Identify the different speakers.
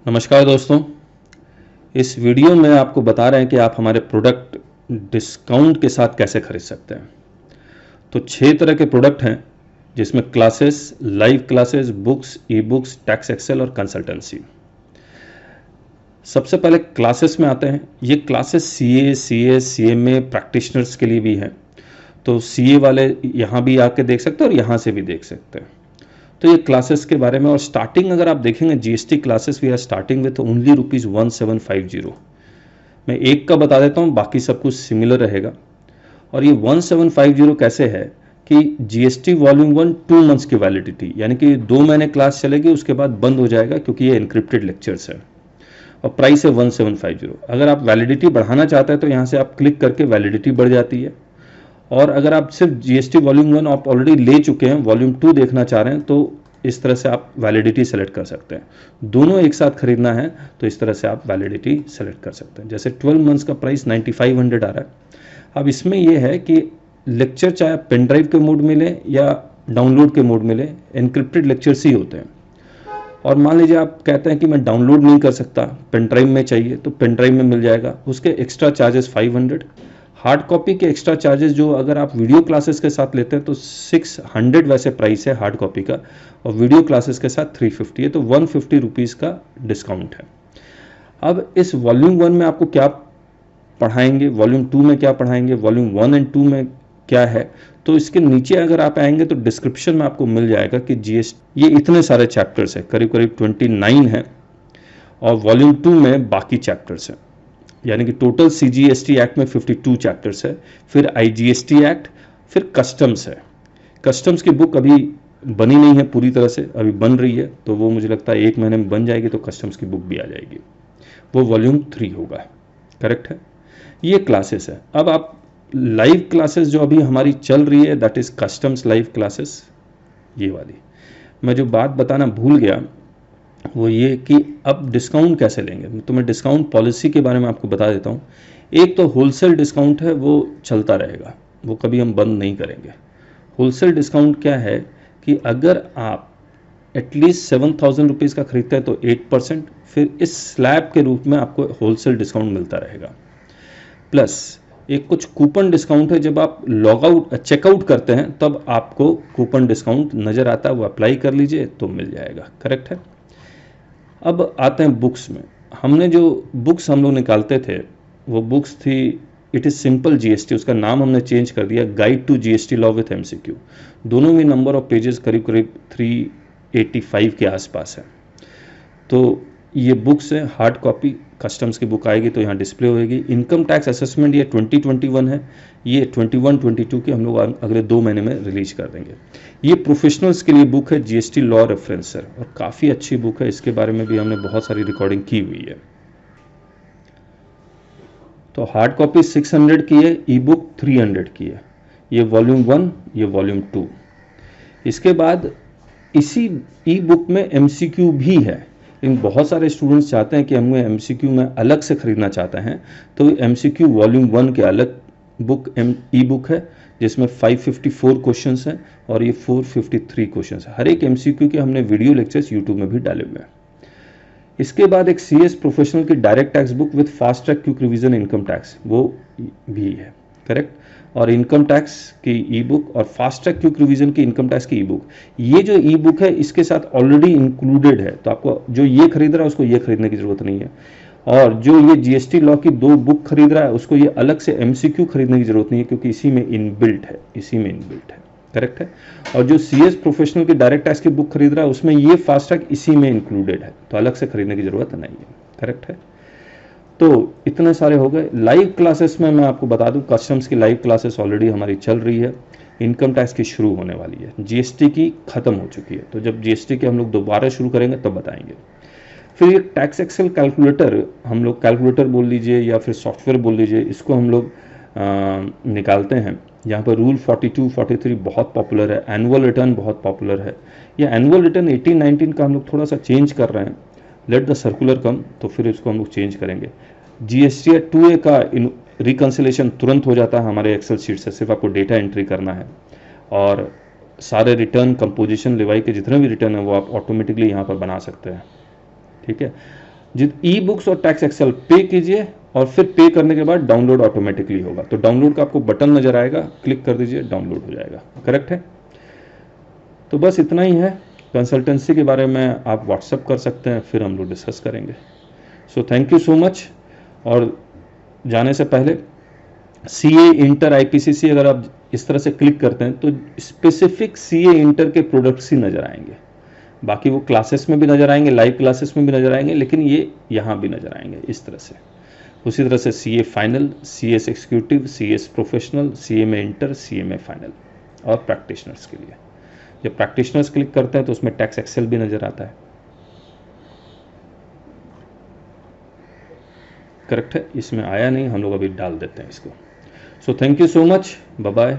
Speaker 1: नमस्कार दोस्तों। इस वीडियो में आपको बता रहे हैं कि आप हमारे प्रोडक्ट डिस्काउंट के साथ कैसे खरीद सकते हैं। तो 6 तरह के प्रोडक्ट हैं जिसमें classes, live classes, books, e books, tax excel और कंसल्टेंसी। सबसे पहले क्लासेस में आते हैं। ये classes CA, CS, CMA practitioners के लिए भी हैं। तो सीए वाले यहाँ भी आके देख सकते हैं और यहाँ से भी देख सकते हैं। तो ये क्लासेस के बारे में, और स्टार्टिंग अगर आप देखेंगे GST classes we are starting with only ₹1750। मैं एक का बता देता हूँ, बाकी सब कुछ सिमिलर रहेगा। और ये 1750 कैसे है कि जीएसटी वॉल्यूम 1 2 मंथ्स की वैलिडिटी, यानी कि 2 महीने क्लास चलेगी, उसके बाद बंद हो जाएगा क्योंकि ये एनक्रिप्टेड लेक्चर्स है। और प्राइस है 1750। अगर आप वैलिडिटी बढ़ाना चाहते हैं तो यहाँ से आप क्लिक करके वैलिडिटी बढ़ जाती है। और अगर आप सिर्फ जीएसटी वॉल्यूम 1 आप ऑलरेडी ले चुके हैं, वॉल्यूम 2 देखना चाह रहे हैं, तो इस तरह से आप वैलिडिटी सेलेक्ट कर सकते हैं। दोनों एक साथ खरीदना है तो इस तरह से आप वैलिडिटी सेलेक्ट कर सकते हैं। जैसे 12 मंथ्स का प्राइस 9500 आ रहा है। अब इसमें यह है कि लेक्चर चाहे पेन ड्राइव के मोड में लें या डाउनलोड के मोड में लें, एनक्रिप्टेड लेक्चर्स ही होते हैं। और मान लीजिए आप कहते हैं कि मैं डाउनलोड नहीं कर सकता, पेन ड्राइव में चाहिए, तो पेन ड्राइव में मिल जाएगा। उसके एक्स्ट्रा चार्जेस 500। हार्ड कॉपी के एक्स्ट्रा चार्जेस जो अगर आप वीडियो क्लासेस के साथ लेते हैं तो 600 वैसे प्राइस है हार्ड कॉपी का, और वीडियो क्लासेस के साथ 350 है, तो 150 रुपीज़ का डिस्काउंट है। अब इस वॉल्यूम 1 में आपको क्या पढ़ाएंगे, वॉल्यूम 2 में क्या पढ़ाएंगे, वॉल्यूम 1 एंड 2 में क्या है, तो इसके नीचे अगर आप आएंगे तो डिस्क्रिप्शन में आपको मिल जाएगा कि जीएसटी ये इतने सारे चैप्टर्स है, करीब करीब 29 है, और वॉल्यूम 2 में बाकी चैप्टर्स हैं। यानी कि टोटल सीजीएसटी एक्ट में 52 चैप्टर्स है, फिर आईजीएसटी एक्ट, फिर कस्टम्स है। कस्टम्स की बुक अभी बनी नहीं है पूरी तरह से, अभी बन रही है, तो वो मुझे लगता है 1 महीने में बन जाएगी, तो कस्टम्स की बुक भी आ जाएगी, वो वॉल्यूम 3 होगा। करेक्ट है। ये क्लासेस है। अब आप लाइव क्लासेस जो अभी हमारी चल रही है, that is customs live classes, ये वाली। मैं जो बात बताना भूल गया वो ये कि अब डिस्काउंट कैसे लेंगे, तो मैं डिस्काउंट पॉलिसी के बारे में आपको बता देता हूँ। एक तो होलसेल डिस्काउंट है, वो चलता रहेगा, वो कभी हम बंद नहीं करेंगे। होलसेल डिस्काउंट क्या है कि अगर आप एटलीस्ट 7000 रुपीज़ का खरीदते हैं तो 8%, फिर इस स्लैब के रूप में आपको होलसेल डिस्काउंट मिलता रहेगा। प्लस एक कुछ कूपन डिस्काउंट है, जब आप लॉग आउट चेकआउट करते हैं तब आपको कूपन डिस्काउंट नज़र आता है, वो अप्लाई कर लीजिए तो मिल जाएगा। करेक्ट है। अब आते हैं बुक्स में। हमने जो बुक्स हम लोग निकालते थे वो बुक्स थी इट इज़ सिंपल जीएसटी, उसका नाम हमने चेंज कर दिया guide to GST law with MCQ. दोनों में नंबर ऑफ पेजेस करीब करीब 385 के आसपास है। तो ये बुक्स है, हार्ड कॉपी। कस्टम्स की बुक आएगी तो यहाँ डिस्प्ले होएगी। इनकम टैक्स असेसमेंट ये 2021 है, ये 21-22 के हम लोग अगले 2 महीने में रिलीज कर देंगे। ये प्रोफेशनल्स के लिए बुक है, जीएसटी लॉ रेफरेंसर, और काफ़ी अच्छी बुक है, इसके बारे में भी हमने बहुत सारी रिकॉर्डिंग की हुई है। तो हार्ड कॉपी 600 की है, ई बुक 300 की है। ये वॉल्यूम 1, ये वॉल्यूम 2। इसके बाद इसी ई बुक में एमसीक्यू भी है, लेकिन बहुत सारे स्टूडेंट्स चाहते हैं कि हमें एमसीक्यू में अलग से खरीदना चाहते हैं, तो एमसीक्यू वॉल्यूम 1 के अलग बुक ई बुक है, जिसमें 554 क्वेश्चंस हैं और ये 453 क्वेश्चंस है। हर एक एमसीक्यू के हमने वीडियो लेक्चर्स यूट्यूब में भी डाले हुए हैं। इसके बाद एक सीएस प्रोफेशनल की direct tax book with fast track quick revision income tax, वो भी है। करेक्ट। और इनकम टैक्स की ई बुक और फास्ट ट्रैक क्विक रिवीजन की इनकम टैक्स की ई बुक, ये जो ई बुक है इसके साथ ऑलरेडी इंक्लूडेड है, तो आपको जो ये खरीद रहा है उसको ये खरीदने की जरूरत नहीं है। और जो ये जीएसटी लॉ की 2 बुक खरीद रहा है उसको ये अलग से एमसीक्यू खरीदने की जरूरत नहीं है, क्योंकि इसी में इनबिल्ट है, इसी में इनबिल्ट है। करेक्ट है। और जो सीएस प्रोफेशनल की डायरेक्ट टैक्स की बुक खरीद रहा है उसमें ये फास्ट ट्रैक इसी में इंक्लूडेड है, तो अलग से खरीदने की जरूरत नहीं है। करेक्ट है। तो इतने सारे हो गए। लाइव क्लासेस में मैं आपको बता दूं, कस्टम्स की लाइव क्लासेस ऑलरेडी हमारी चल रही है, इनकम टैक्स की शुरू होने वाली है, जीएसटी की खत्म हो चुकी है, तो जब जीएसटी की हम लोग दोबारा शुरू करेंगे तब बताएंगे। फिर ये टैक्स एक्सेल कैलकुलेटर, हम लोग कैलकुलेटर बोल लीजिए या फिर सॉफ्टवेयर बोल लीजिए, इसको हम लोग निकालते हैं। यहाँ पर रूल 42, 43 बहुत पॉपुलर है, एनुअल रिटर्न बहुत पॉपुलर है। ये एनुअल रिटर्न 18-19 का हम लोग थोड़ा सा चेंज कर रहे हैं, लेट द सर्कुलर कम, तो फिर इसको हम लोग चेंज करेंगे। जीएसटी 2A का रिकन्सिलेशन तुरंत हो जाता है हमारे एक्सेल शीट से, सिर्फ आपको डेटा एंट्री करना है, और सारे रिटर्न कंपोजिशन लिवाई के जितने भी रिटर्न है वो आप ऑटोमेटिकली यहाँ पर बना सकते हैं। ठीक है। जित ई बुक्स और टैक्स एक्सेल पे कीजिए और फिर पे करने के बाद डाउनलोड ऑटोमेटिकली होगा। तो डाउनलोड का आपको बटन नजर आएगा, क्लिक कर दीजिए, डाउनलोड हो जाएगा। करेक्ट है? तो बस इतना ही है। कंसल्टेंसी के बारे में आप व्हाट्सअप कर सकते हैं, फिर हम लोग डिस्कस करेंगे। सो थैंक यू सो मच। और जाने से पहले सीए इंटर आईपीसीसी अगर आप इस तरह से क्लिक करते हैं तो स्पेसिफिक सीए इंटर के प्रोडक्ट्स ही नज़र आएंगे। बाकी वो क्लासेस में भी नज़र आएंगे, लाइव क्लासेस में भी नज़र आएंगे, लेकिन ये यहाँ भी नज़र आएंगे इस तरह से। उसी तरह से CA final, CS executive, CS professional, CA में इंटर, सीए में फाइनल और प्रैक्टिशनर्स के लिए। जब प्रैक्टिशनर्स क्लिक करते हैं तो उसमें टैक्स एक्सेल भी नज़र आता है। करेक्ट है? इसमें आया नहीं, हम लोग अभी डाल देते हैं इसको। So thank you so much, bye bye.